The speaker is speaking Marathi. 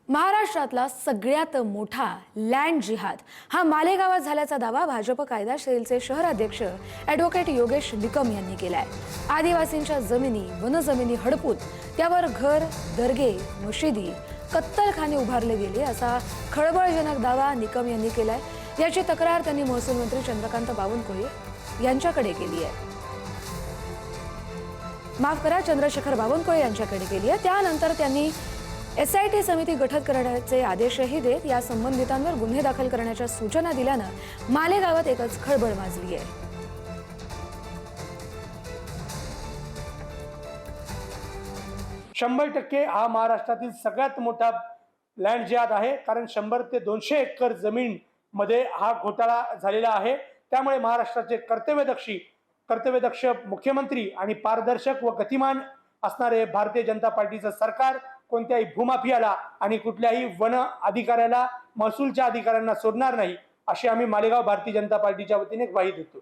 महाराष्ट्रातला सगळ्यात मोठा लँड जिहाद हा मालेगावात झाल्याचा दावा भाजप कायदा सेलचे शहराध्यक्ष ॲडव्होकेट योगेश निकम यांनी केलाय। आदिवासींच्या जमिनी वनजमिनी हडपून त्यावर घर, दर्गे, मशिदी, कत्तलखाने उभारले गेले असा खळबळजनक दावा निकम यांनी केलाय। याची तक्रार त्यांनी महसूल मंत्री चंद्रकांत बावनकुळे यांच्याकडे केली आहे। माफ करा, चंद्रशेखर बावनकुळे यांच्याकडे केली आहे। त्यानंतर त्यांनी SIT समिती गठीत करण्याचे आदेशही देत या संबंधितांवर गुन्हे दाखल करण्याच्या सूचना दिल्यानं मालेगावात एकच खळबळ माजली आहे। 100% हा महाराष्ट्रातील सगळ्यात मोठा लँड जिहाद आहे। कारण 100 ते 200 एकर जमीन मध्ये हा घोटाळा झालेला आहे। त्यामुळे महाराष्ट्राचे कर्तव्यदक्ष मुख्यमंत्री आणि पारदर्शक व गतिमान असणारे भारतीय जनता पार्टीचं सरकार कोणत्याही भूमाफियाला आणि कुठल्याही वन अधिकाऱ्याला, महसूलच्या अधिकाऱ्यांना सोडणार नाही, अशी आम्ही मालेगाव भारतीय जनता पार्टीच्या वतीने ग्वाही देतो।